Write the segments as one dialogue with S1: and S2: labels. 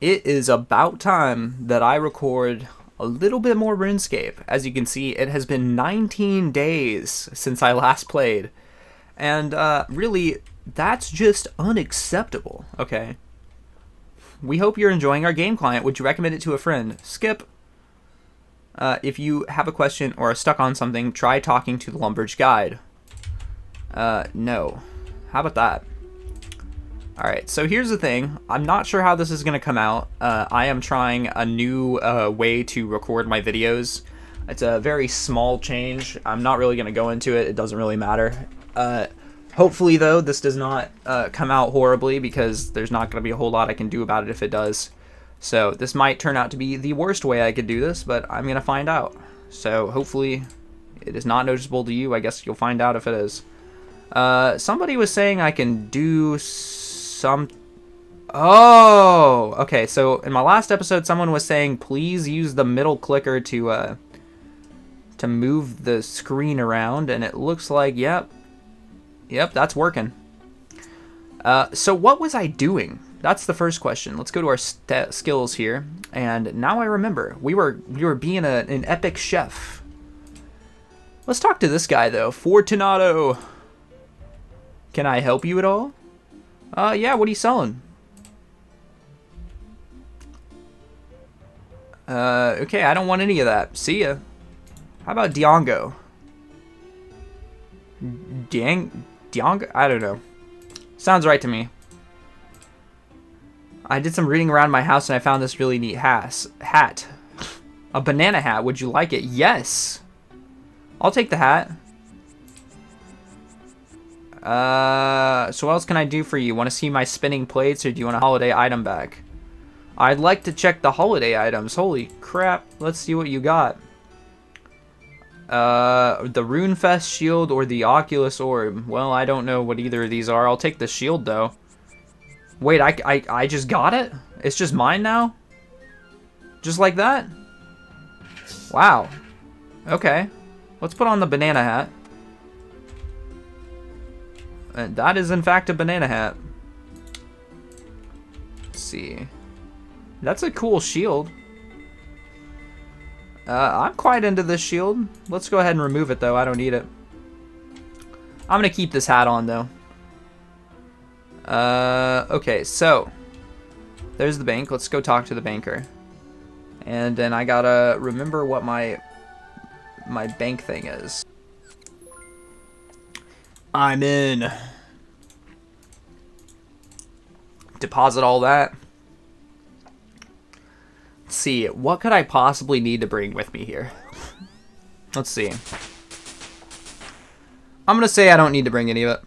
S1: It is about time that I record a little bit more RuneScape. As you can see, it has been 19 days since I last played. And really, that's just unacceptable, okay? We hope you're enjoying our game client. Would you recommend it to a friend? Skip. If you have a question or are stuck on something, try talking to the Lumbridge guide. No. How about that? Alright, so here's the thing. I'm not sure how this is going to come out. I am trying a new way to record my videos. It's a very small change. I'm not really going to go into it. It doesn't really matter. Hopefully, though, this does not come out horribly, because there's not going to be a whole lot I can do about it if it does. So this might turn out to be the worst way I could do this, but I'm going to find out. So hopefully it is not noticeable to you. I guess you'll find out if it is. Somebody was saying I can do some... Oh! Okay, so in my last episode, someone was saying please use the middle clicker to move the screen around, and it looks like, yep, that's working. So what was I doing? That's the first question. Let's go to our skills here, and now I remember. We were being an epic chef. Let's talk to this guy, though. Fortunato. Can I help you at all? Yeah, what are you selling? Okay, I don't want any of that. See ya. How about Diongo? Diongo? I don't know. Sounds right to me. I did some reading around my house and I found this really neat hat. A banana hat. Would you like it? Yes. I'll take the hat. So what else can I do for you? Want to see my spinning plates, or do you want a holiday item back? I'd like to check the holiday items. Holy crap. Let's see what you got. The Runefest shield or the Oculus orb. Well, I don't know what either of these are. I'll take the shield, though. Wait, I just got it? It's just mine now? Just like that? Wow. Okay. Let's put on the banana hat. And that is, in fact, a banana hat. Let's see. That's a cool shield. I'm quite into this shield. Let's go ahead and remove it, though. I don't need it. I'm going to keep this hat on, though. Okay, so there's the bank. Let's go talk to the banker. And then I gotta remember what my bank thing is. I'm in. Deposit all that. Let's see, what could I possibly need to bring with me here? Let's see. I'm gonna say I don't need to bring any of it.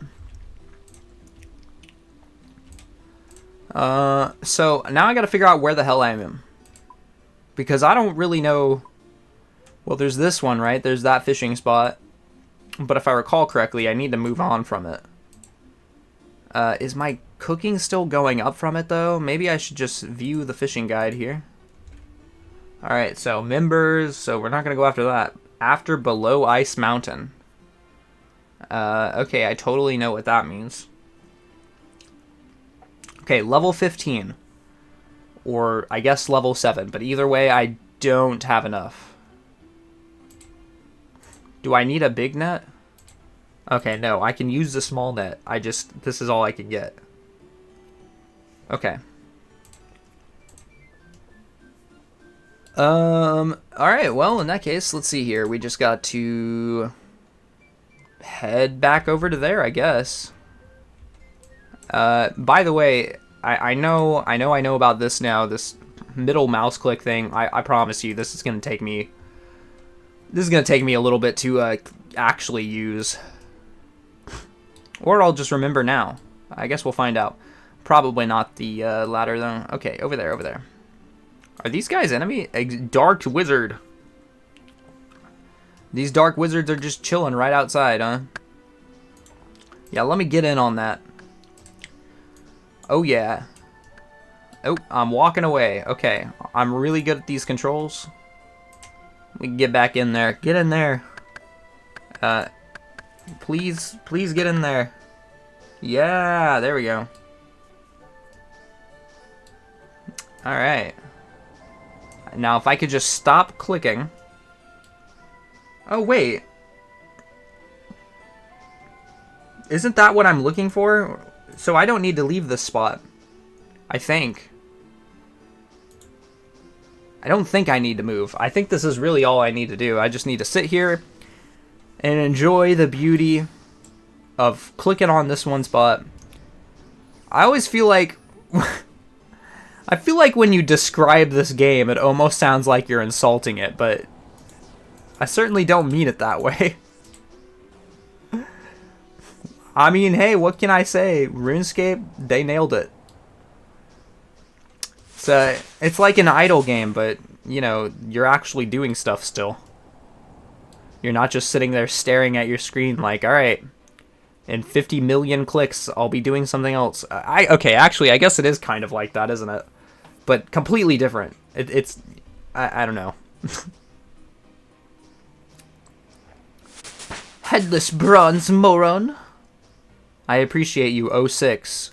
S1: So now I gotta figure out where the hell I am. Because I don't really know... Well, there's this one, right? There's that fishing spot. But if I recall correctly, I need to move on from it. Is my cooking still going up from it, though? Maybe I should just view the fishing guide here. Alright, so members. So we're not gonna go after that. After Below Ice Mountain. Okay, I totally know what that means. Okay, level 15. Or, I guess, level 7. But either way, I don't have enough. Do I need a big net? Okay, no. I can use the small net. This is all I can get. Okay. Alright, well, in that case, let's see here. We just got to head back over to there, I guess. By the way, I know about this now, this middle mouse click thing. I promise you, this is gonna take me a little bit to actually use. Or I'll just remember now. I guess we'll find out. Probably not the ladder, though. Okay, over there. Are these guys enemy? A dark wizard. These dark wizards are just chilling right outside, huh? Yeah, let me get in on that. Oh, yeah. Oh, I'm walking away. Okay, I'm really good at these controls. We can get back in there. Get in there. Please get in there. Yeah, there we go. Alright. Now, if I could just stop clicking. Oh, wait. Isn't that what I'm looking for? So I don't need to leave this spot. I think. I don't think I need to move. I think this is really all I need to do. I just need to sit here and enjoy the beauty of clicking on this one spot. I always feel like... I feel like when you describe this game, it almost sounds like you're insulting it, but I certainly don't mean it that way. I mean, hey, what can I say? RuneScape, they nailed it. So, it's like an idle game, but, you know, you're actually doing stuff still. You're not just sitting there staring at your screen like, alright, in 50 million clicks, I'll be doing something else. Okay, actually, I guess it is kind of like that, isn't it? But completely different. I don't know. Headless bronze moron. I appreciate you, 06.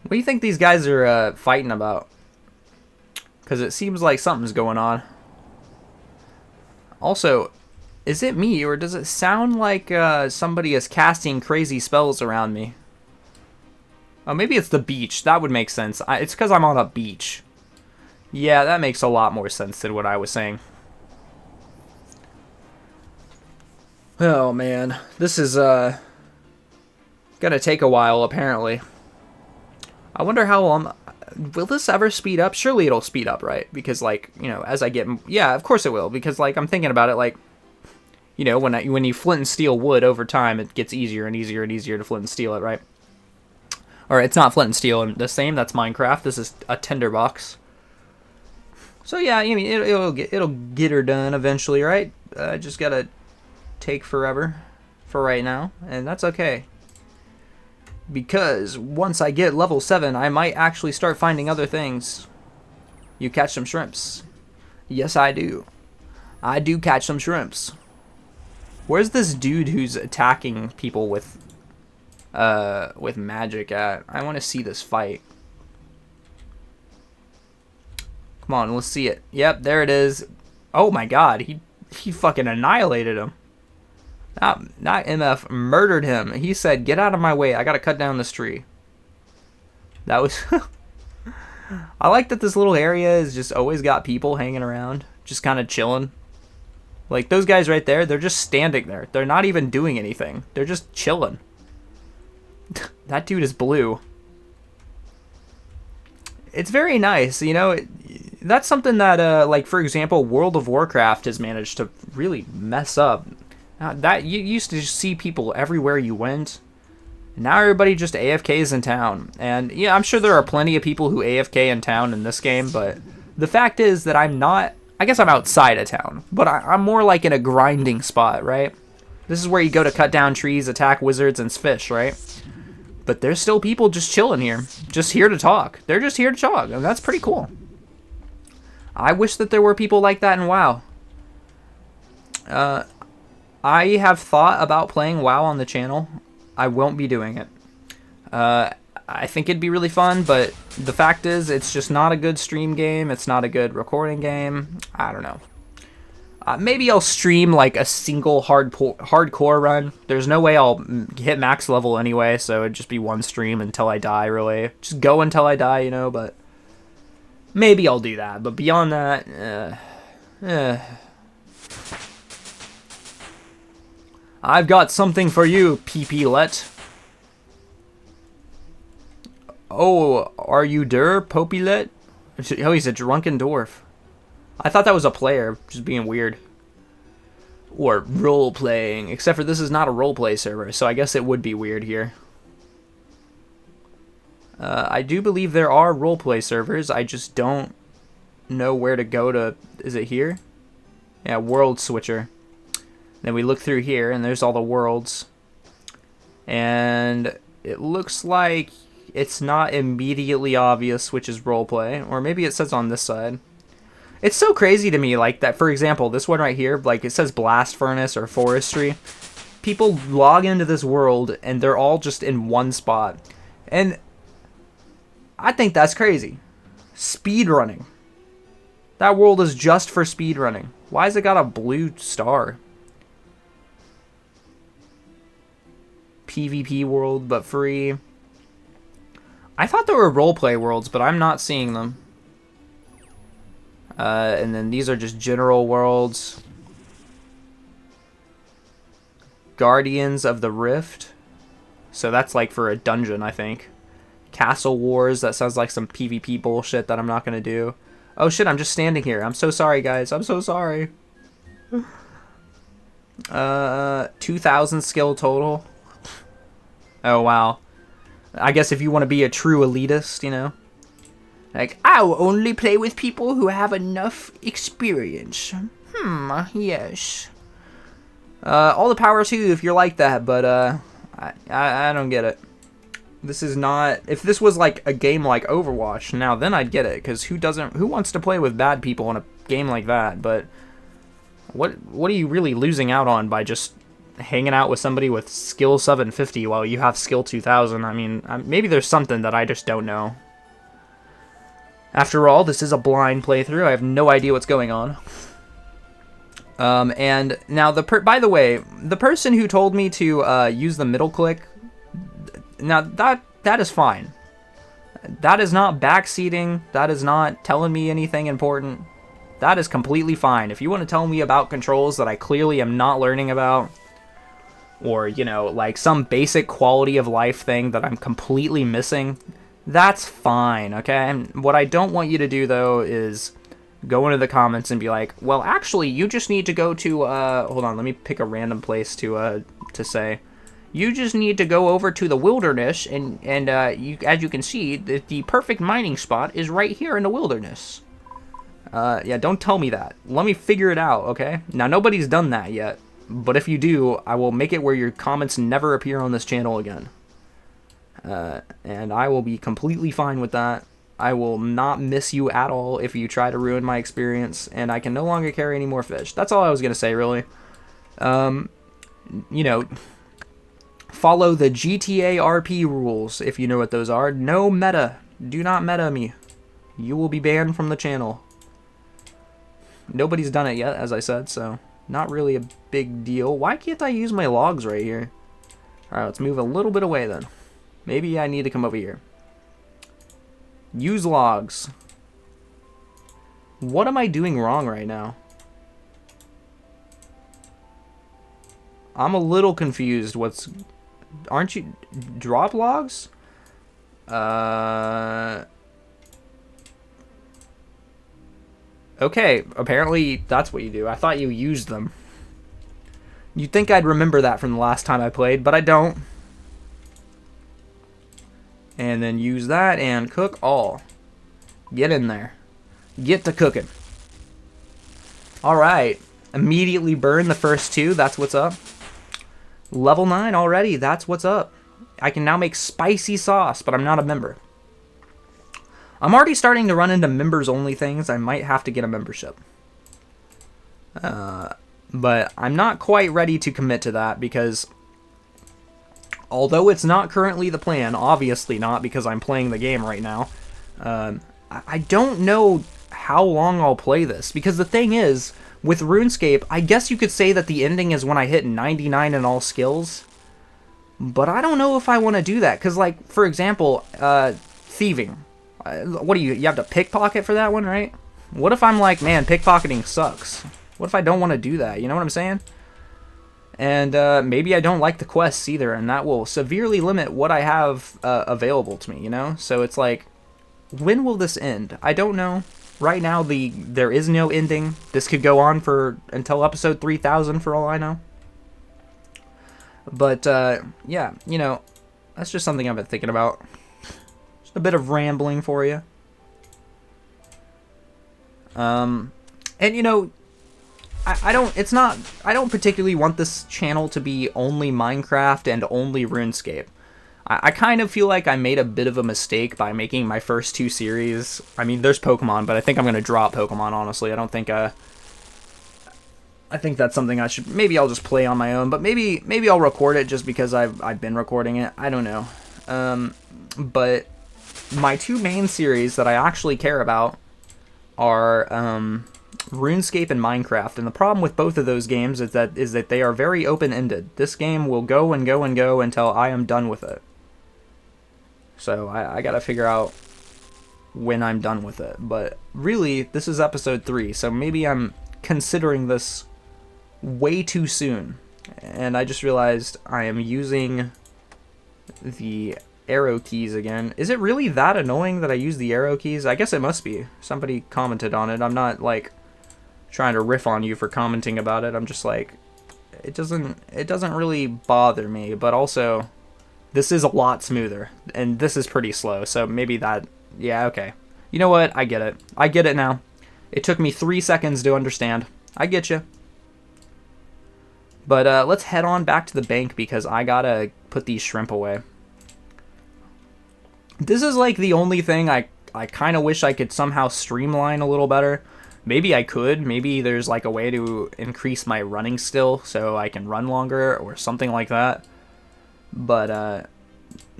S1: What do you think these guys are fighting about? Because it seems like something's going on. Also, is it me, or does it sound like somebody is casting crazy spells around me? Oh, maybe it's the beach. That would make sense. It's because I'm on a beach. Yeah, that makes a lot more sense than what I was saying. Oh, man. This is gonna take a while, apparently. I wonder how long... Will this ever speed up? Surely it'll speed up, right? Because, like, you know, as I get... Yeah, of course it will. Because, like, I'm thinking about it, like... You know, when you flint and steel wood over time, it gets easier and easier and easier to flint and steel it, right? Or it's not flint and steel and the same. That's Minecraft. This is a tinderbox. So yeah, I mean, it'll get her done eventually, right? Just gotta take forever for right now, and that's okay. Because once I get level 7, I might actually start finding other things. You catch some shrimps? Yes, I do. I do catch some shrimps. Where's this dude who's attacking people with magic at? I want to see this fight. Come on, let's see it. Yep, there it is. Oh my god, he fucking annihilated him. Not MF murdered him. He said, "Get out of my way. I gotta cut down this tree." That was... I like that this little area is just always got people hanging around, just kind of chilling. Like those guys right there, they're just standing there. They're not even doing anything. They're just chilling. That dude is blue. It's very nice, you know. That's something that, like, for example, World of Warcraft has managed to really mess up. That you used to just see people everywhere you went. Now everybody just AFKs in town. And yeah, I'm sure there are plenty of people who AFK in town in this game, but the fact is that I'm not... I guess I'm outside of town, but I'm more like in a grinding spot, right? This is where you go to cut down trees, attack wizards, and fish, right? But there's still people just chilling here. Just here to talk. They're just here to talk, and that's pretty cool. I wish that there were people like that in WoW. I have thought about playing WoW on the channel. I won't be doing it. I think it'd be really fun, but the fact is, it's just not a good stream game. It's not a good recording game. I don't know. Maybe I'll stream like a single hardcore run. There's no way I'll hit max level anyway, so it'd just be one stream until I die, really. Just go until I die, you know, but maybe I'll do that. But beyond that, I've got something for you, PP-let. Oh, are you der, Popie-let? Oh, he's a drunken dwarf. I thought that was a player, just being weird. Or role-playing, except for this is not a role-play server, so I guess it would be weird here. I do believe there are role-play servers, I just don't know where to go to... Is it here? Yeah, World Switcher. Then we look through here, and there's all the worlds. And it looks like it's not immediately obvious which is roleplay. Or maybe it says on this side. It's so crazy to me, like, that, for example, this one right here, like, it says Blast Furnace or Forestry. People log into this world, and they're all just in one spot. And I think that's crazy. Speed running. That world is just for speed running. Why has it got a blue star? PvP world, but free. I thought there were roleplay worlds, but I'm not seeing them. And then these are just general worlds. Guardians of the Rift. So that's like for a dungeon, I think. Castle Wars, that sounds like some PvP bullshit that I'm not going to do. Oh shit, I'm just standing here. I'm so sorry, guys. I'm so sorry. 2,000 skill total. Oh, wow. I guess if you want to be a true elitist, you know. Like, I'll only play with people who have enough experience. Yes. All the power to you if you're like that, but I don't get it. This is not... If this was like a game like Overwatch, now then I'd get it, because who wants to play with bad people in a game like that? But what are you really losing out on by just hanging out with somebody with skill 750 while you have skill 2000? I mean, maybe there's something that I just don't know. After all, this is a blind playthrough. I have no idea what's going on. And now by the way, the person who told me to use the middle click, now that is fine. That is not backseating. That is not telling me anything important. That is completely fine. If you want to tell me about controls that I clearly am not learning about, or, you know, like some basic quality of life thing that I'm completely missing, that's fine, okay? And what I don't want you to do, though, is go into the comments and be like, well, actually, you just need to go to, hold on, let me pick a random place to say. You just need to go over to the wilderness, and as you can see, the perfect mining spot is right here in the wilderness. Yeah, don't tell me that. Let me figure it out, okay? Now, nobody's done that yet, but if you do, I will make it where your comments never appear on this channel again. And I will be completely fine with that. I will not miss you at all if you try to ruin my experience, and I can no longer carry any more fish. That's all I was going to say, really. You know, follow the GTA RP rules, if you know what those are. No meta. Do not meta me. You will be banned from the channel. Nobody's done it yet, as I said, so not really a big deal. Why can't I use my logs right here? Alright, let's move a little bit away then. Maybe I need to come over here. Use logs. What am I doing wrong right now? I'm a little confused. Aren't you... Drop logs? Okay, apparently that's what you do. I thought you used them. You'd think I'd remember that from the last time I played, but I don't. And then use that and cook all. Get in there. Get to cooking. Alright. Immediately burn the first two. That's what's up. Level 9 already. That's what's up. I can now make spicy sauce, but I'm not a member. I'm already starting to run into members-only things. I might have to get a membership. But I'm not quite ready to commit to that because... although it's not currently the plan, obviously not because I'm playing the game right now, I don't know how long I'll play this. Because the thing is, with RuneScape, I guess you could say that the ending is when I hit 99 in all skills. But I don't know if I want to do that. Because, like, for example, thieving. What do you have to pickpocket for that one, right? What if I'm like, man, pickpocketing sucks? What if I don't want to do that? You know what I'm saying? And maybe I don't like the quests either, and that will severely limit what I have available to me, you know? So it's like, when will this end? I don't know. Right now, there is no ending. This could go on until episode 3000 for all I know. But, yeah, you know, that's just something I've been thinking about. Just a bit of rambling for you. And, you know... I don't particularly want this channel to be only Minecraft and only RuneScape. I kind of feel like I made a bit of a mistake by making my first two series. I mean, there's Pokemon, but I think I'm going to drop Pokemon, honestly. I don't think, I think that's something maybe I'll just play on my own, but maybe I'll record it just because I've been recording it. I don't know. But my two main series that I actually care about are RuneScape and Minecraft, and the problem with both of those games is that they are very open-ended. This game will go and go and go until I am done with it. So I gotta figure out when I'm done with it. But really, this is episode 3, so maybe I'm considering this way too soon. And I just realized I am using the arrow keys again. Is it really that annoying that I use the arrow keys? I guess it must be. Somebody commented on it. I'm not like trying to riff on you for commenting about it. I'm just like, it doesn't really bother me, but also this is a lot smoother and this is pretty slow, so maybe that, yeah, okay. You know what? I get it. I get it now. It took me 3 seconds to understand. I get you. But let's head on back to the bank because I gotta put these shrimp away. This is like the only thing I kind of wish I could somehow streamline a little better. Maybe I could. Maybe there's like a way to increase my running still so I can run longer or something like that. But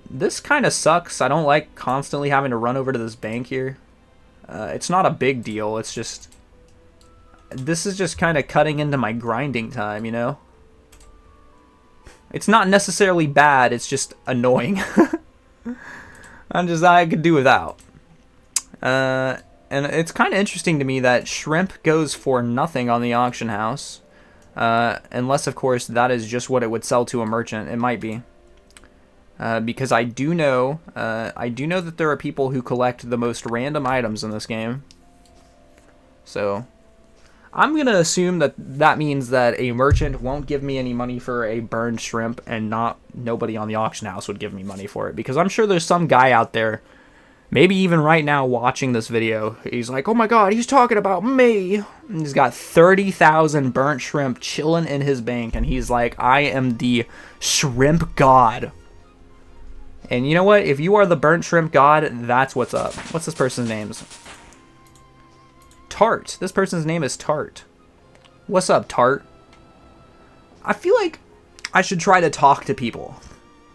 S1: this kind of sucks. I don't like constantly having to run over to this bank here. It's not a big deal. It's just... this is just kind of cutting into my grinding time, you know? It's not necessarily bad. It's just annoying. I could do without. And it's kind of interesting to me that shrimp goes for nothing on the auction house. Unless, of course, that is just what it would sell to a merchant. It might be. Because I do know that there are people who collect the most random items in this game. So, I'm going to assume that that means that a merchant won't give me any money for a burned shrimp and nobody on the auction house would give me money for it. Because I'm sure there's some guy out there, maybe even right now watching this video, he's like, oh my god, he's talking about me. And he's got 30,000 burnt shrimp chilling in his bank and he's like, I am the shrimp god. And you know what? If you are the burnt shrimp god, that's what's up. What's this person's name? Tart. This person's name is Tart. What's up, Tart? I feel like I should try to talk to people.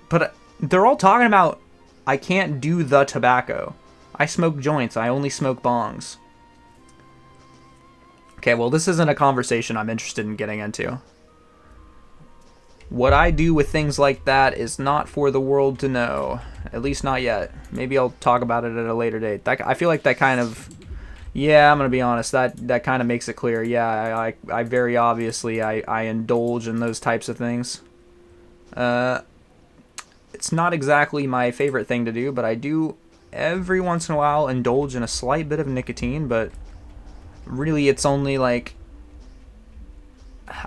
S1: But they're all talking about I can't do the tobacco. I smoke joints. I only smoke bongs. Okay, well, this isn't a conversation I'm interested in getting into. What I do with things like that is not for the world to know. At least not yet. Maybe I'll talk about it at a later date. I feel like that kind of... yeah, I'm going to be honest. That kind of makes it clear. Yeah, I very obviously, I indulge in those types of things. It's not exactly my favorite thing to do, but I do every once in a while indulge in a slight bit of nicotine, but really it's only like...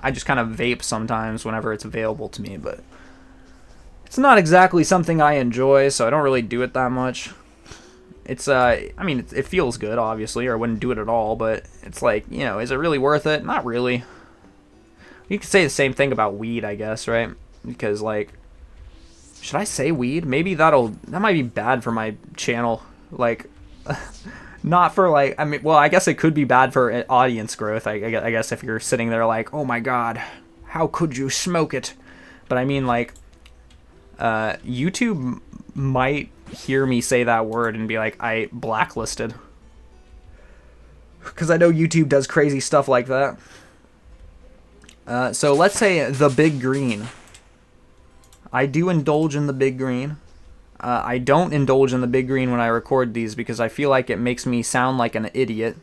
S1: I just kind of vape sometimes whenever it's available to me, but it's not exactly something I enjoy, so I don't really do it that much. It's, I mean, it feels good, obviously, or I wouldn't do it at all, but it's like, you know, is it really worth it? Not really. You could say the same thing about weed, I guess, right? Because, like, should I say weed? Maybe that might be bad for my channel. Like, not for, like, I mean, well, I guess it could be bad for audience growth, I guess, if you're sitting there like, oh my god, how could you smoke it? But I mean, like, YouTube might hear me say that word and be like, I blacklisted. Because I know YouTube does crazy stuff like that. So let's say the big green. I do indulge in the big green. I don't indulge in the big green when I record these because I feel like it makes me sound like an idiot.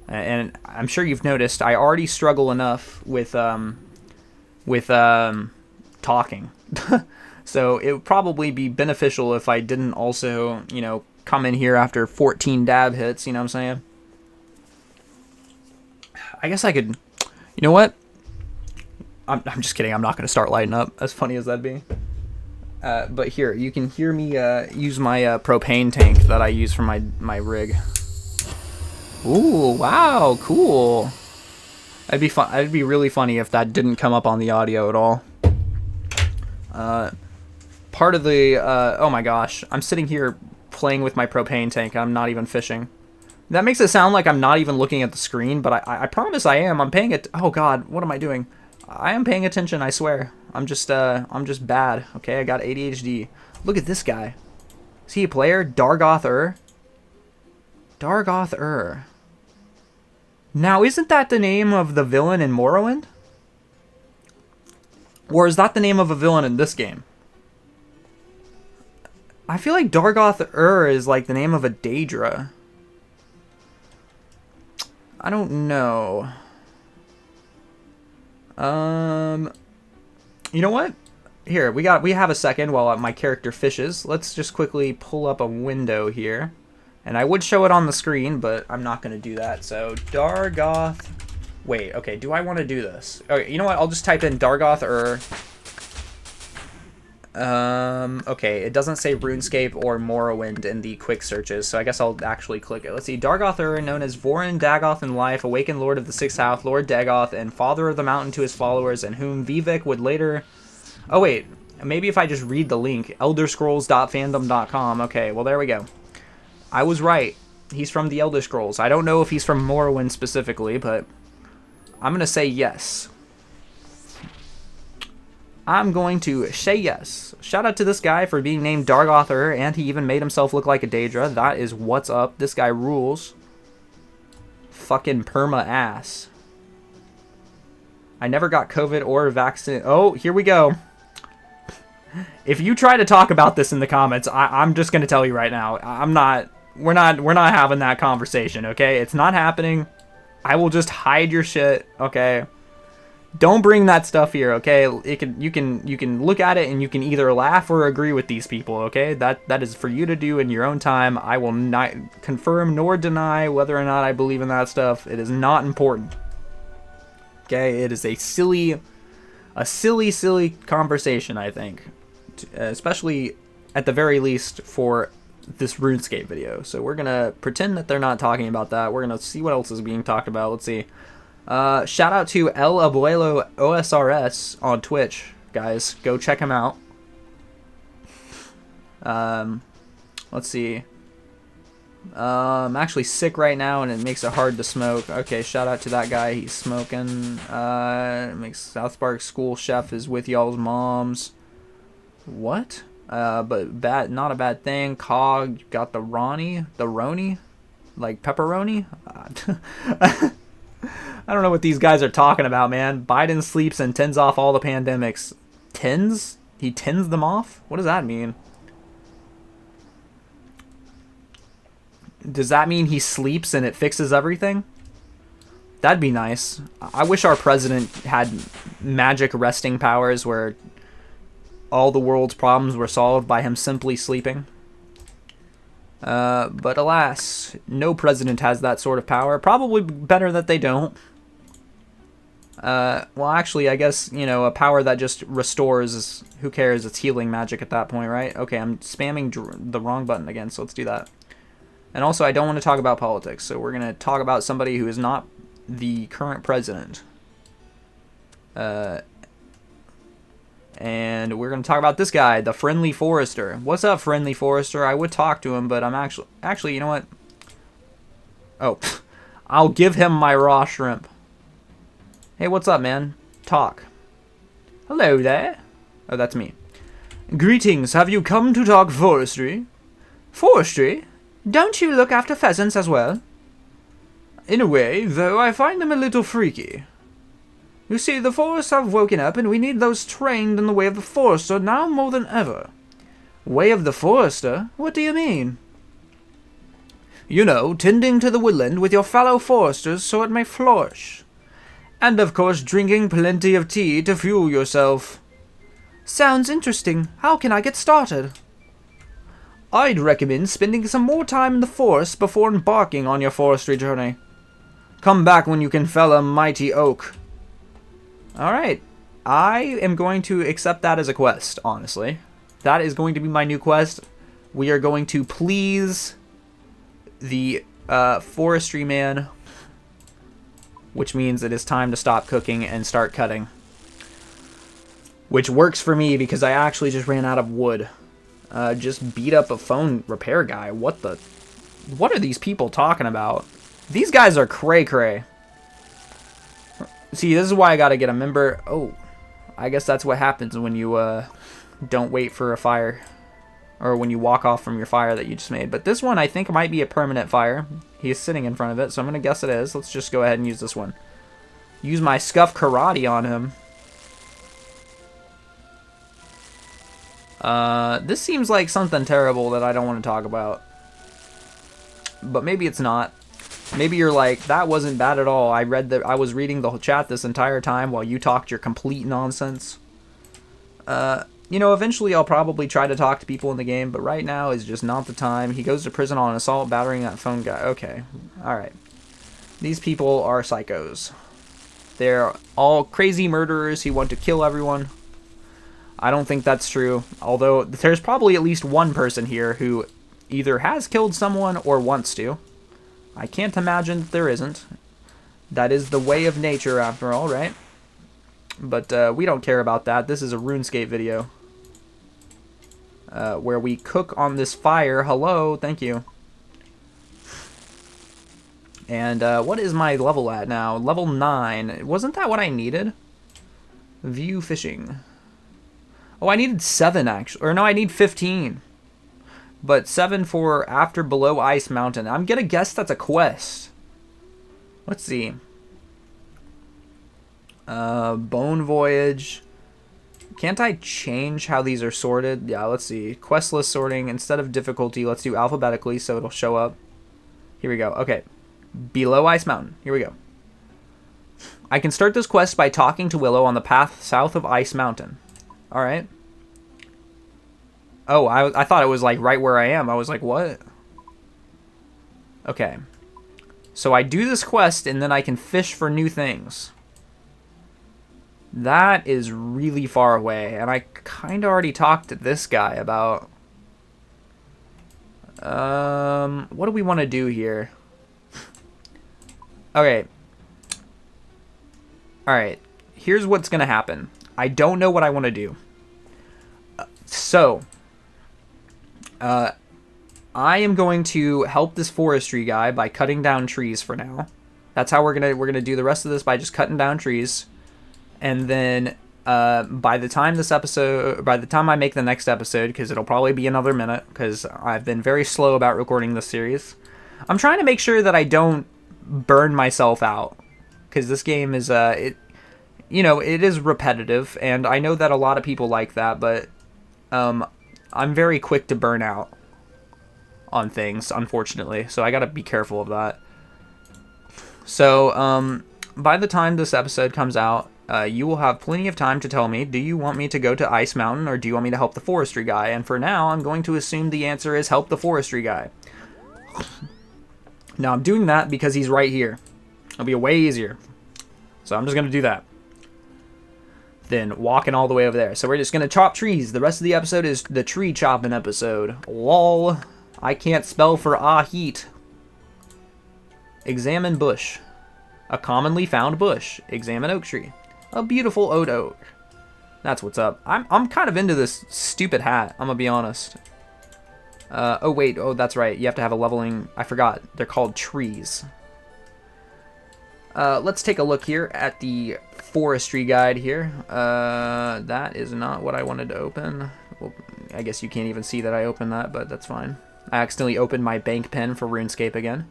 S1: And I'm sure you've noticed I already struggle enough with talking. So it would probably be beneficial if I didn't also, you know, come in here after 14 dab hits, you know what I'm saying? I guess I could, you know what? I'm just kidding. I'm not going to start lighting up, as funny as that'd be. But here, you can hear me use my propane tank that I use for my rig. Ooh, wow, cool. That'd be fun. It'd be really funny if that didn't come up on the audio at all. Part of the, oh my gosh, I'm sitting here playing with my propane tank. I'm not even fishing. That makes it sound like I'm not even looking at the screen, but I promise I am. I'm paying it. Oh God, what am I doing? I am paying attention, I swear. I'm just bad, okay? I got ADHD. Look at this guy. Is he a player? Dargoth-ur? Dargoth-ur. Now, isn't that the name of the villain in Morrowind? Or is that the name of a villain in this game? I feel like Dargoth-ur is like the name of a Daedra. I don't know. You know what? Here, we have a second while my character fishes. Let's just quickly pull up a window here. And I would show it on the screen, but I'm not going to do that. So, Dargoth... Wait, okay, do I want to do this? Okay, you know what? I'll just type in Dargoth-ur. Okay, it doesn't say RuneScape or Morrowind in the quick searches, so I guess I'll actually click it. Let's see. Dargoth-ur, known as Vorin Dagoth in life, awakened Lord of the Sixth House, Lord Dagoth, and Father of the Mountain to his followers, and whom Vivek would later... Oh, wait. Maybe if I just read the link. elderscrolls.fandom.com. Okay, well, there we go. I was right. He's from the Elder Scrolls. I don't know if he's from Morrowind specifically, but I'm going to say yes. I'm going to say yes. Shout out to this guy for being named Dargoth-ur, and he even made himself look like a Daedra. That is what's up. This guy rules. Fucking perma ass. I never got COVID or vaccine. Oh, here we go. If you try to talk about this in the comments, I'm just going to tell you right now. We're not having that conversation, okay? It's not happening. I will just hide your shit, okay? Don't bring that stuff here, okay? You can look at it and you can either laugh or agree with these people, okay? That is for you to do in your own time. I will not confirm nor deny whether or not I believe in that stuff. It is not important. Okay, it is a silly conversation, I think. Especially at the very least for this RuneScape video. So we're gonna pretend that they're not talking about that. We're gonna see what else is being talked about. Let's see. Shout out to El Abuelo OSRS on Twitch, guys. Go check him out. Let's see. I'm actually sick right now and it makes it hard to smoke. Okay, shout out to that guy. He's smoking. Makes South Park School Chef is with y'all's moms. What? But not a bad thing. Cog, you got the Roni, like pepperoni. I don't know what these guys are talking about, man. Biden sleeps and tins off all the pandemics. Tins? He tins them off? What does that mean? Does that mean he sleeps and it fixes everything? That'd be nice. I wish our president had magic resting powers where all the world's problems were solved by him simply sleeping. But alas, no president has that sort of power. Probably better that they don't. Well, actually, I guess, you know, a power that just restores is, who cares? It's healing magic at that point, right? Okay, I'm spamming the wrong button again, so let's do that. And also, I don't want to talk about politics, so we're going to talk about somebody who is not the current president. And we're going to talk about this guy, the Friendly Forester. What's up, Friendly Forester? I would talk to him, but I'm actually, you know what? Oh, I'll give him my raw shrimp. Hey, what's up, man? Talk. Hello there. Oh, that's me. Greetings, have you come to talk forestry? Forestry? Don't you look after pheasants as well? In a way, though I find them a little freaky. You see, the forests have woken up, and we need those trained in the way of the forester now more than ever. Way of the forester? What do you mean? You know, tending to the woodland with your fellow foresters so it may flourish. And of course, drinking plenty of tea to fuel yourself. Sounds interesting. How can I get started? I'd recommend spending some more time in the forest before embarking on your forestry journey. Come back when you can fell a mighty oak. Alright, I am going to accept that as a quest, honestly. That is going to be my new quest. We are going to please the forestry man, which means it is time to stop cooking and start cutting. Which works for me because I actually just ran out of wood. Just beat up a phone repair guy. What are these people talking about? These guys are cray-cray. See, this is why I gotta get a member. Oh, I guess that's what happens when you don't wait for a fire. or when you walk off from your fire that you just made. But this one I think might be a permanent fire. He's sitting in front of it, so I'm going to guess it is. Let's just go ahead and use this one. Use my scuff karate on him. This seems like something terrible that I don't want to talk about. But maybe it's not. Maybe you're like, that wasn't bad at all. I was reading the chat this entire time while you talked your complete nonsense. You know, eventually I'll probably try to talk to people in the game, but right now is just not the time. He goes to prison on assault, battering that phone guy. Okay, alright. These people are psychos. They're all crazy murderers who want to kill everyone. I don't think that's true, although there's probably at least one person here who either has killed someone or wants to. I can't imagine that there isn't. That is the way of nature after all, right? But we don't care about that. This is a RuneScape video. Where we cook on this fire. Hello, thank you. And what is my level at now? Level 9. Wasn't that what I needed? View fishing. Oh, I needed 7 actually. Or no, I need 15. But 7 for after below Ice Mountain. I'm gonna guess that's a quest. Let's see. Bone Voyage. Can't I change how these are sorted? Yeah, let's see. Quest list sorting. Instead of difficulty, let's do alphabetically so it'll show up. Here we go. Okay. Below Ice Mountain. Here we go. I can start this quest by talking to Willow on the path south of Ice Mountain. Alright. Oh, I thought it was like right where I am. I was like, what? Okay. So I do this quest and then I can fish for new things. That is really far away, and I kind of already talked to this guy about... what do we want to do here? Okay. Alright, here's what's going to happen. I don't know what I want to do. I am going to help this forestry guy by cutting down trees for now. That's how we're gonna do the rest of this, by just cutting down trees. And then by the time I make the next episode, because it'll probably be another minute, because I've been very slow about recording this series, I'm trying to make sure that I don't burn myself out, because this game is it is repetitive, and I know that a lot of people like that, but I'm very quick to burn out on things, unfortunately, so I gotta be careful of that. So by the time this episode comes out, you will have plenty of time to tell me, do you want me to go to Ice Mountain or do you want me to help the forestry guy? And for now, I'm going to assume the answer is help the forestry guy. Now, I'm doing that because he's right here. It'll be way easier. So I'm just going to do that. Then walking all the way over there. So we're just going to chop trees. The rest of the episode is the tree chopping episode. Lol. I can't spell for heat. Examine bush. A commonly found bush. Examine oak tree. A beautiful oak. That's what's up. I'm kind of into this stupid hat, I'm gonna be honest. Oh wait, oh that's right. You have to have a leveling. I forgot. They're called trees. Let's take a look here at the forestry guide here. That is not what I wanted to open. Well, I guess you can't even see that I opened that, but that's fine. I accidentally opened my bank pen for RuneScape again.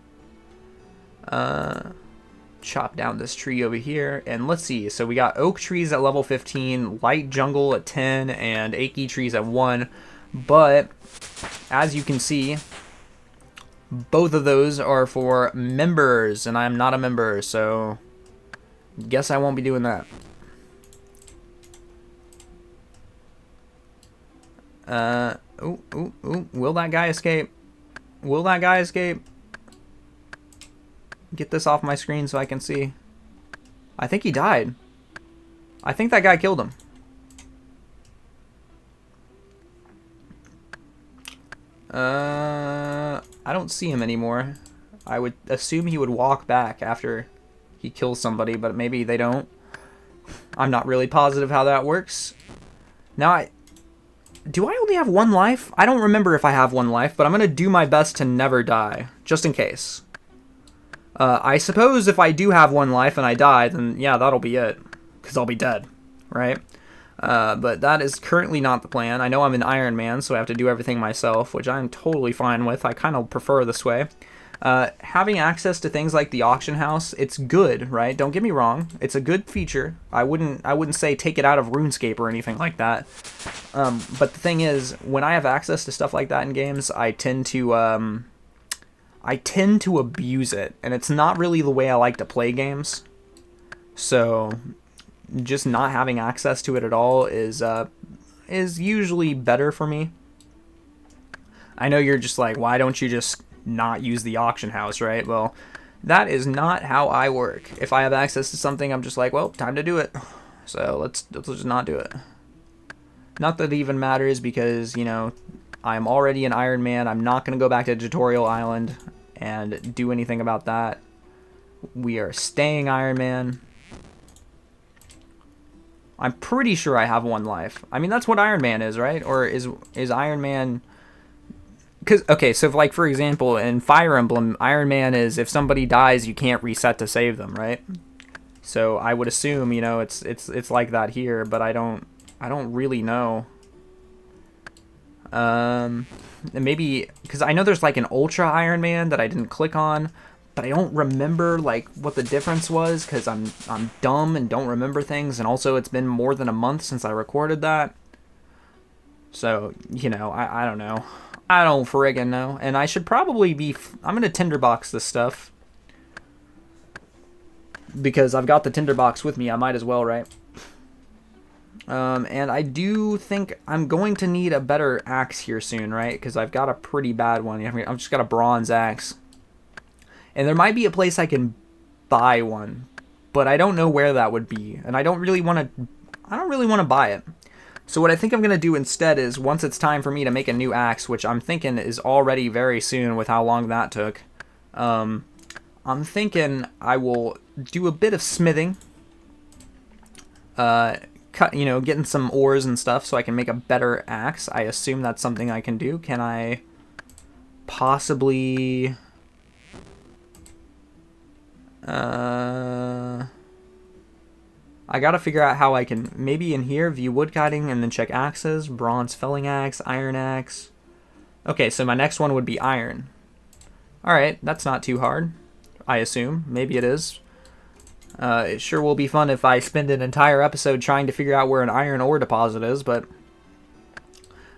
S1: Chop down this tree over here, and let's see. So we got oak trees at level 15, light jungle at 10, and achy trees at 1. But as you can see, both of those are for members, and I'm not a member, so guess I won't be doing that. Will that guy escape? Will that guy escape? Get this off my screen so I can see. I think he died. I think that guy killed him. I don't see him anymore. I would assume he would walk back after he kills somebody, but maybe they don't. I'm not really positive how that works. Now, do I only have 1 life? I don't remember if I have 1 life, but I'm going to do my best to never die, just in case. I suppose if I do have 1 life and I die, then yeah, that'll be it, because I'll be dead, right? But that is currently not the plan. I know I'm an Iron Man, so I have to do everything myself, which I'm totally fine with. I kind of prefer this way. Having access to things like the auction house, it's good, right? Don't get me wrong. It's a good feature. I wouldn't say take it out of RuneScape or anything like that. But the thing is, when I have access to stuff like that in games, I tend to abuse it, and it's not really the way I like to play games. So just not having access to it at all is usually better for me. I know you're just like, why don't you just not use the auction house, right? Well, that is not how I work. If I have access to something, I'm just like, well, time to do it. So let's just not do it. Not that it even matters, because, you know, I'm already an Iron Man. I'm not going to go back to Tutorial Island and do anything about that. We are staying Iron Man. I'm pretty sure I have one life. I mean, that's what Iron Man is, right? Or is Iron Man... Because, okay, so if, like, for example, in Fire Emblem, Iron Man is if somebody dies, you can't reset to save them, right? So I would assume, you know, it's like that here, but I don't really know. Maybe because I know there's like an Ultra Iron Man that I didn't click on, but I don't remember like what the difference was, because I'm dumb and don't remember things, and also it's been more than a month since I recorded that. So, you know, I don't know. I don't friggin' know. And I should probably be... I'm going to tinderbox this stuff. Because I've got the tinderbox with me. I might as well, right? And I do think I'm going to need a better axe here soon, right? Because I've got a pretty bad one. I've just got a bronze axe. And there might be a place I can buy one. But I don't know where that would be. And I don't really want to buy it. So what I think I'm going to do instead is, once it's time for me to make a new axe, which I'm thinking is already very soon with how long that took, I'm thinking I will do a bit of smithing, getting some ores and stuff so I can make a better axe. I assume that's something I can do. Can I possibly... I gotta figure out how I can, maybe in here, view woodcutting and then check axes, bronze felling axe, iron axe. Okay, so my next one would be iron. Alright, that's not too hard, I assume. Maybe it is. It sure will be fun if I spend an entire episode trying to figure out where an iron ore deposit is, but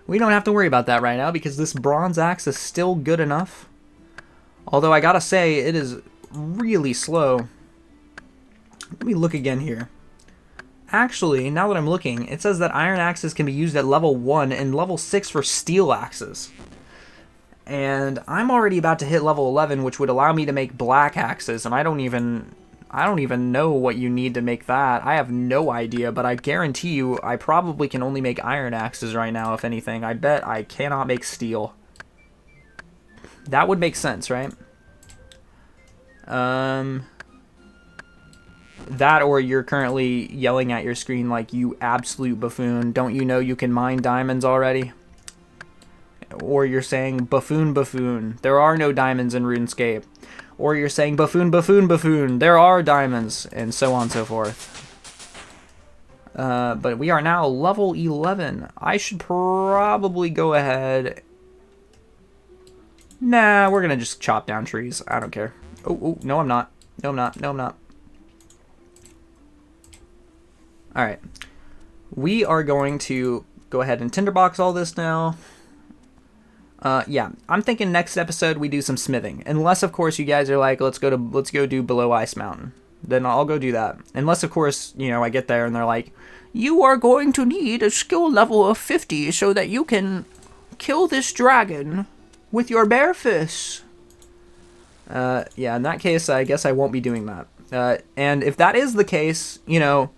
S1: we don't have to worry about that right now, because this bronze axe is still good enough. Although I gotta say, it is really slow. Let me look again here. Actually, now that I'm looking, it says that iron axes can be used at level 1 and level 6 for steel axes. And I'm already about to hit level 11, which would allow me to make black axes, and I don't even know what you need to make that. I have no idea, but I guarantee you I probably can only make iron axes right now, if anything. I bet I cannot make steel. That would make sense, right? That, or you're currently yelling at your screen like, you absolute buffoon. Don't you know you can mine diamonds already? Or you're saying, buffoon, buffoon. There are no diamonds in RuneScape. Or you're saying, buffoon, buffoon, buffoon. There are diamonds. And so on and so forth. But we are now level 11. I should probably go ahead... Nah, we're going to just chop down trees. I don't care. Oh, no, I'm not. No, I'm not. No, I'm not. Alright, we are going to go ahead and tinderbox all this now. Yeah, I'm thinking next episode we do some smithing. Unless, of course, you guys are like, let's go do Below Ice Mountain. Then I'll go do that. Unless, of course, you know, I get there and they're like, you are going to need a skill level of 50 so that you can kill this dragon with your bare fists. Yeah, in that case, I guess I won't be doing that. And if that is the case, you know...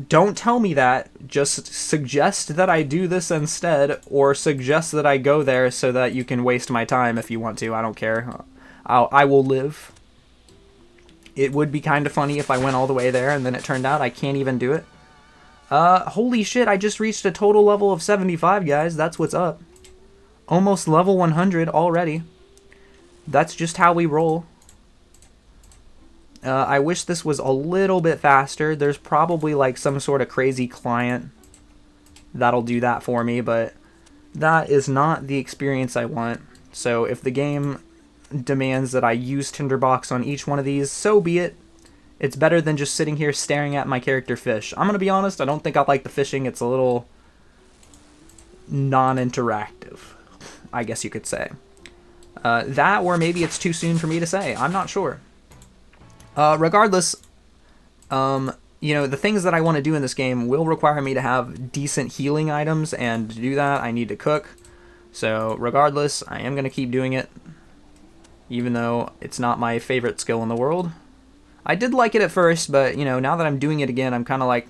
S1: Don't tell me that. Just suggest that I do this instead, or suggest that I go there so that you can waste my time if you want to. I don't care. I will live. It would be kind of funny if I went all the way there and then it turned out I can't even do it. Holy shit, I just reached a total level of 75, guys. That's what's up. Almost level 100 already. That's just how we roll. I wish this was a little bit faster. There's probably like some sort of crazy client that'll do that for me, but that is not the experience I want. So if the game demands that I use tinderbox on each one of these, so be it. It's better than just sitting here staring at my character fish. I'm gonna be honest, I don't think I like the fishing. It's a little non-interactive, I guess you could say. That, or maybe it's too soon for me to say. I'm not sure. Regardless, you know, the things that I want to do in this game will require me to have decent healing items, and to do that, I need to cook. So, regardless, I am going to keep doing it, even though it's not my favorite skill in the world. I did like it at first, but, you know, now that I'm doing it again, I'm kind of like...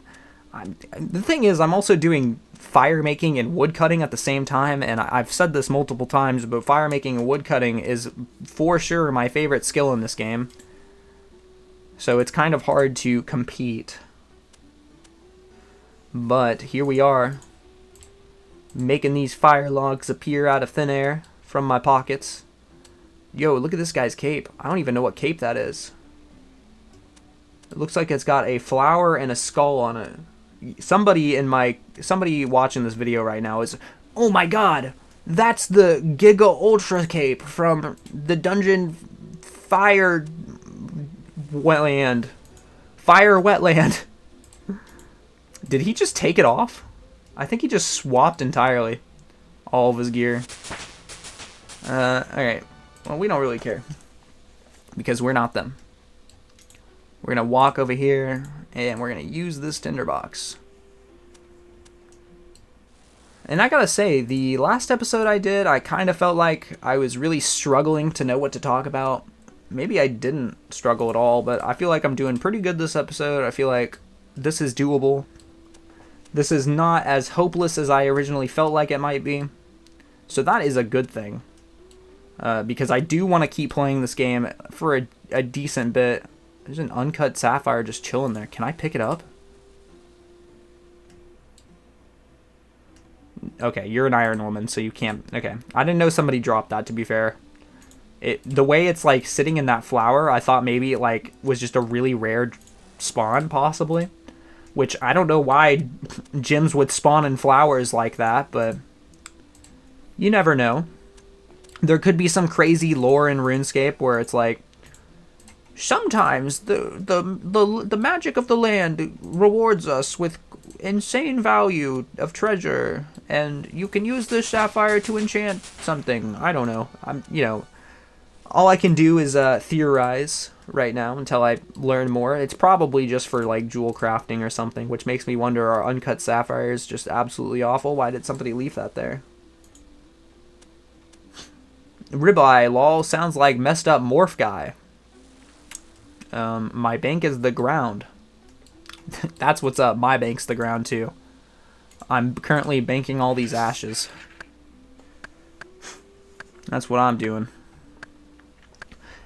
S1: the thing is, I'm also doing fire making and wood cutting at the same time, and I've said this multiple times, but fire making and wood cutting is for sure my favorite skill in this game. So it's kind of hard to compete. But here we are, making these fire logs appear out of thin air from my pockets. Yo, look at this guy's cape. I don't even know what cape that is. It looks like it's got a flower and a skull on it. Somebody watching this video right now is, oh my god, that's the Giga Ultra cape from the dungeon Fire Wetland. Did he just take it off? I think he just swapped entirely all of his gear. Alright. Well, we don't really care, because we're not them. We're going to walk over here, and we're going to use this tinderbox. And I gotta say, the last episode I did, I kind of felt like I was really struggling to know what to talk about. Maybe I didn't struggle at all, but I feel like I'm doing pretty good this episode. I feel like this is doable. This is not as hopeless as I originally felt like it might be. So that is a good thing. Because I do want to keep playing this game for a decent bit. There's an uncut sapphire just chilling there. Can I pick it up? Okay, you're an Iron Woman, so you can't... Okay, I didn't know somebody dropped that, to be fair. The way it's, like, sitting in that flower, I thought maybe it, like, was just a really rare spawn, possibly. Which, I don't know why gems would spawn in flowers like that, but... you never know. There could be some crazy lore in RuneScape where it's like... sometimes the magic of the land rewards us with insane value of treasure, and you can use this sapphire to enchant something. I don't know. All I can do is theorize right now until I learn more. It's probably just for like jewel crafting or something, which makes me wonder, are uncut sapphires just absolutely awful? Why did somebody leave that there? Ribeye, lol, sounds like messed up morph guy. My bank is the ground. That's what's up. My bank's the ground too. I'm currently banking all these ashes. That's what I'm doing.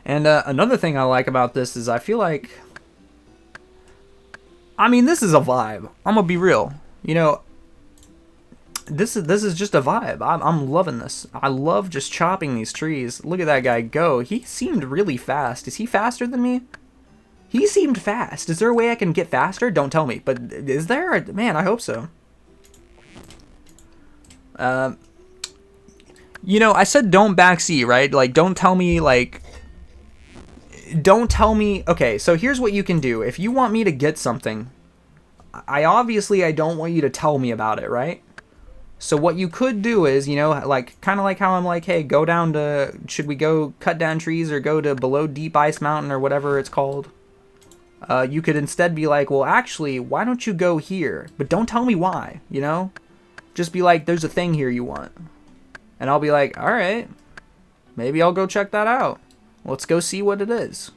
S1: And another thing I like about this is I feel like... I mean, this is a vibe. I'm gonna be real. You know, this is just a vibe. I'm loving this. I love just chopping these trees. Look at that guy go. He seemed really fast. Is he faster than me? He seemed fast. Is there a way I can get faster? Don't tell me. But is there? Man, I hope so. You know, I said don't backseat, right? Like, don't tell me, like... Don't tell me... Okay, so here's what you can do. If you want me to get something, I don't want you to tell me about it, right? So what you could do is, you know, like, kind of like how I'm like, hey, go down to... Should we go cut down trees or go to below Deep Ice Mountain or whatever it's called? You could instead be like, well, actually, why don't you go here? But don't tell me why, you know? Just be like, there's a thing here you want. And I'll be like, all right, maybe I'll go check that out. Let's go see what it is.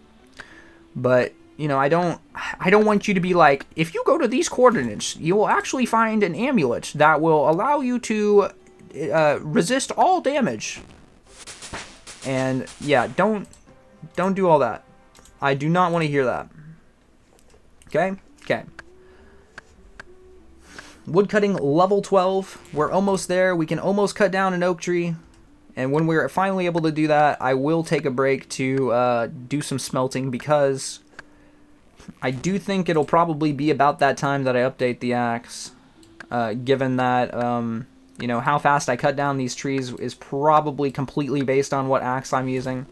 S1: But, you know, I don't want you to be like, if you go to these coordinates, you will actually find an amulet that will allow you to resist all damage. And, yeah, don't do all that. I do not want to hear that. Okay? Okay. Woodcutting level 12. We're almost there. We can almost cut down an oak tree. And when we're finally able to do that, I will take a break to do some smelting, because I do think it'll probably be about that time that I update the axe. given that, you know, how fast I cut down these trees is probably completely based on what axe I'm using.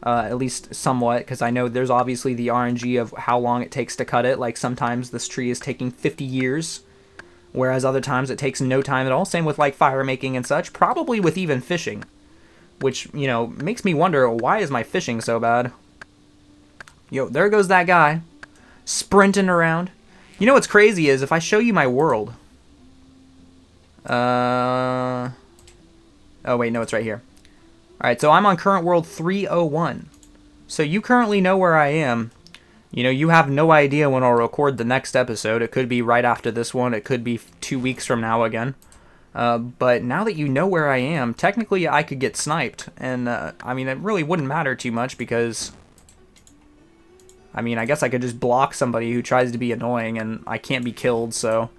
S1: At least somewhat, because I know there's obviously the RNG of how long it takes to cut it. Like, sometimes this tree is taking 50 years, whereas other times it takes no time at all. Same with, like, fire making and such. Probably with even fishing, which, you know, makes me wonder, why is my fishing so bad? Yo, there goes that guy, sprinting around. You know what's crazy is, if I show you my world... Oh, wait, no, it's right here. Alright, so I'm on current world 301. So you currently know where I am. You know, you have no idea when I'll record the next episode. It could be right after this one. It could be 2 weeks from now again. But now that you know where I am, technically I could get sniped. And, I mean, it really wouldn't matter too much because... I mean, I guess I could just block somebody who tries to be annoying and I can't be killed, so...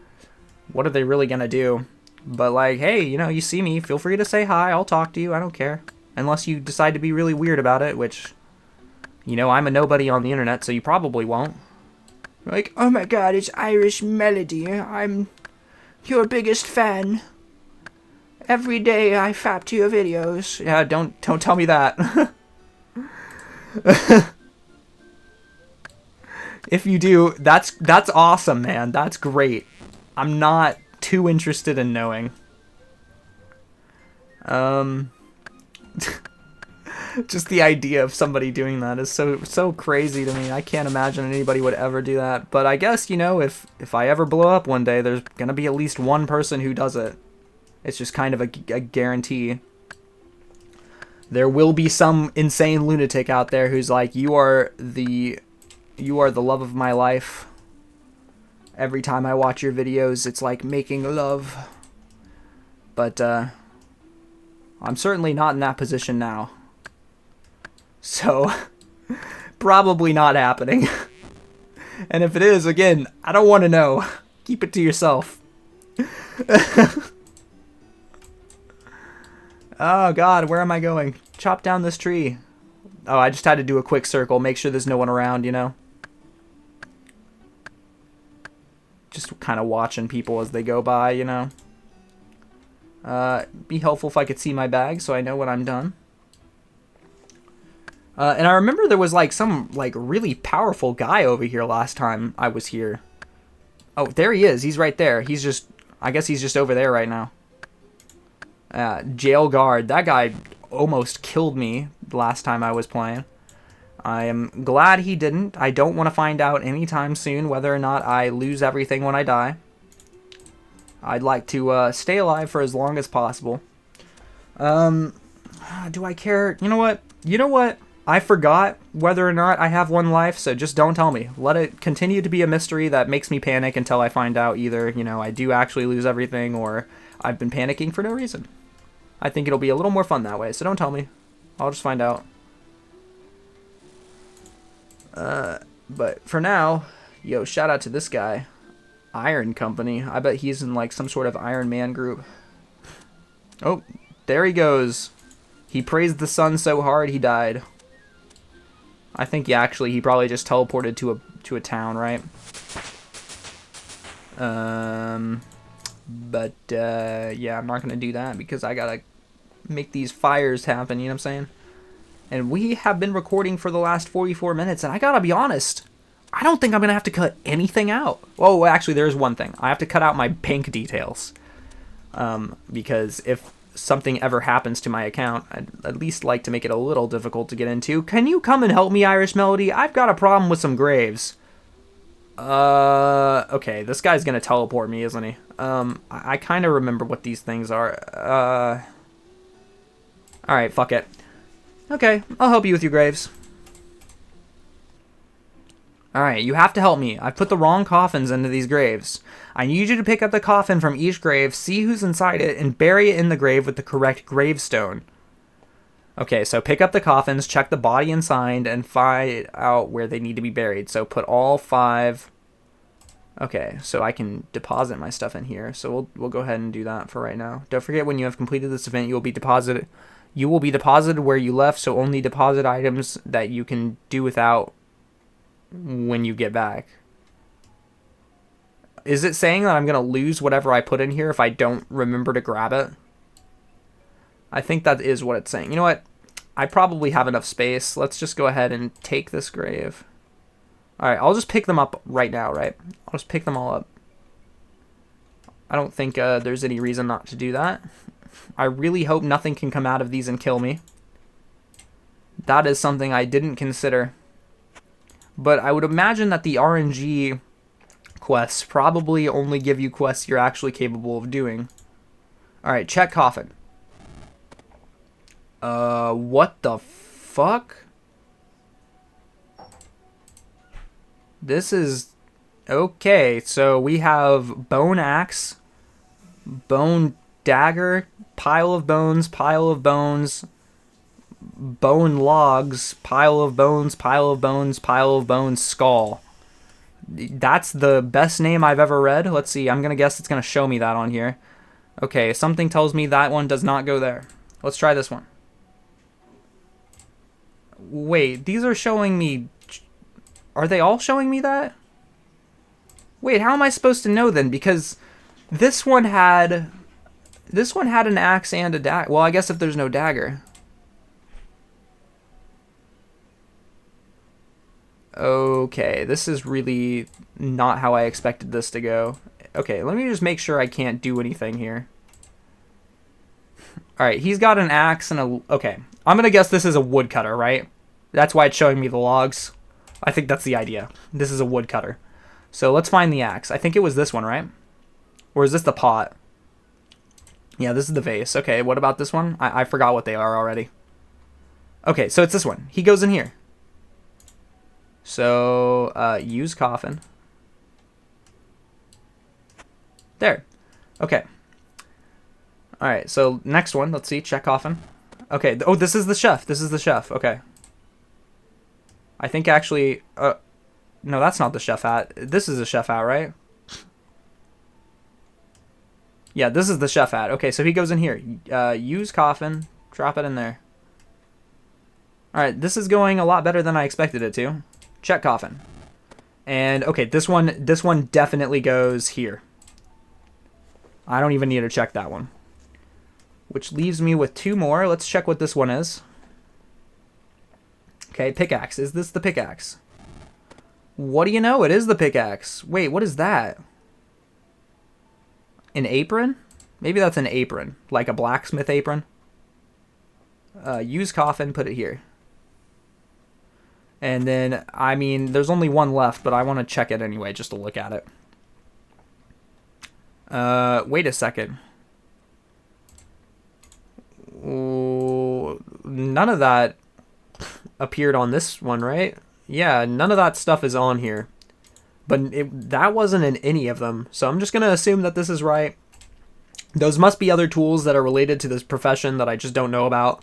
S1: What are they really gonna do? But, like, hey, you know, you see me, feel free to say hi, I'll talk to you, I don't care. Unless you decide to be really weird about it, which, you know, I'm a nobody on the internet, so you probably won't. Like, oh my god, it's Irish Melody. I'm your biggest fan. Every day I fap to your videos. Yeah, don't tell me that. If you do, that's awesome, man. That's great. I'm not too interested in knowing. Just the idea of somebody doing that is so crazy to me. I can't imagine anybody would ever do that. But I guess, you know, if I ever blow up one day, there's gonna be at least one person who does it. It's just kind of a guarantee. There will be some insane lunatic out there who's like, you are the love of my life. Every time I watch your videos, it's like making love. But, I'm certainly not in that position now. So, probably not happening. And if it is, again, I don't want to know. Keep it to yourself. Oh god, where am I going? Chop down this tree. Oh, I just had to do a quick circle, make sure there's no one around, you know? Just kind of watching people as they go by, you know? Be helpful if I could see my bag so I know when I'm done. And I remember there was like some like really powerful guy over here last time I was here. Oh, there he is. He's right there. He's just, I guess he's just over there right now. Jail guard. That guy almost killed me last time I was playing. I am glad he didn't. I don't want to find out anytime soon whether or not I lose everything when I die. I'd like to stay alive for as long as possible. Do I care? You know what? You know what? I forgot whether or not I have one life, so just don't tell me. Let it continue to be a mystery that makes me panic until I find out either, you know, I do actually lose everything or I've been panicking for no reason. I think it'll be a little more fun that way, so don't tell me. I'll just find out. But for now, yo, shout out to this guy. Iron Company. I bet he's in like some sort of Iron Man group. Oh, there he goes. He praised the sun so hard he died. I think, yeah, actually, he probably just teleported to a town, right? Yeah, I'm not gonna do that because I gotta make these fires happen, you know what I'm saying? And we have been recording for the last 44 minutes, and I gotta be honest, I don't think I'm gonna have to cut anything out. Oh, actually, there's one thing. I have to cut out my bank details. Because if something ever happens to my account, I'd at least like to make it a little difficult to get into. Can you come and help me, Irish Melody? I've got a problem with some graves. Okay, this guy's gonna teleport me, isn't he? I kind of remember what these things are. Alright, fuck it. Okay, I'll help you with your graves. Alright, you have to help me. I put the wrong coffins into these graves. I need you to pick up the coffin from each grave, see who's inside it, and bury it in the grave with the correct gravestone. Okay, so pick up the coffins, check the body inside, and find out where they need to be buried. So put all 5... Okay, so I can deposit my stuff in here. So we'll go ahead and do that for right now. Don't forget, when you have completed this event, you will be deposited where you left, so only deposit items that you can do without when you get back. Is it saying that I'm going to lose whatever I put in here if I don't remember to grab it? I think that is what it's saying. You know what? I probably have enough space. Let's just go ahead and take this grave. Alright, I'll just pick them up right now, right? I'll just pick them all up. I don't think there's any reason not to do that. I really hope nothing can come out of these and kill me. That is something I didn't consider. But I would imagine that the RNG quests probably only give you quests you're actually capable of doing. Alright, check coffin. What the fuck? This is... Okay, so we have bone axe, bone dagger, pile of bones, bone logs, pile of bones, skull. That's the best name I've ever read. Let's see, I'm gonna guess it's gonna show me that on here. Okay, something tells me that one does not go there. Let's try this one. Wait, these are showing me... Are they all showing me that? Wait, how am I supposed to know then? Because this one had an axe and a dagger. Well, I guess if there's no dagger. Okay, this is really not how I expected this to go. Okay, let me just make sure I can't do anything here. Alright, he's got an axe and a... Okay, I'm gonna guess this is a woodcutter, right? That's why it's showing me the logs. I think that's the idea. This is a woodcutter. So let's find the axe. I think it was this one, right? Or is this the pot? Yeah, this is the vase. Okay, what about this one? I forgot what they are already. Okay, so it's this one. He goes in here. So, use coffin. There. Okay. Alright, so next one. Let's see. Check coffin. Okay. Oh, this is the chef. This is the chef. Okay. I think actually... no, that's not the chef hat. This is a chef hat, right? Yeah, this is the chef hat. Okay, so he goes in here. Use coffin. Drop it in there. Alright, this is going a lot better than I expected it to. Check coffin. And, okay, this one definitely goes here. I don't even need to check that one. Which leaves me with two more. Let's check what this one is. Okay, pickaxe. Is this the pickaxe? What do you know? It is the pickaxe. Wait, what is that? An apron? Maybe that's an apron. Like a blacksmith apron. Use coffin, put it here. And then, I mean, there's only one left, but I want to check it anyway, just to look at it. Wait a second. Ooh, none of that appeared on this one, right? Yeah, none of that stuff is on here. But that wasn't in any of them, so I'm just going to assume that this is right. Those must be other tools that are related to this profession that I just don't know about.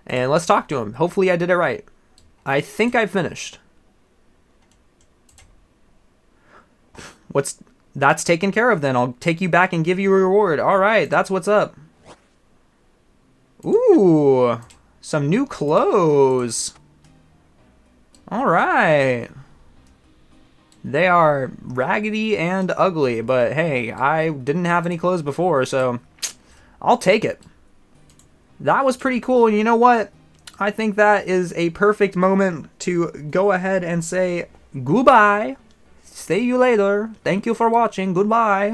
S1: And let's talk to him. Hopefully I did it right. I think I finished. That's taken care of then. I'll take you back and give you a reward. Alright, that's what's up. Ooh, some new clothes. Alright. They are raggedy and ugly, but hey, I didn't have any clothes before, so I'll take it. That was pretty cool, and you know what? I think that is a perfect moment to go ahead and say goodbye. See you later. Thank you for watching. Goodbye.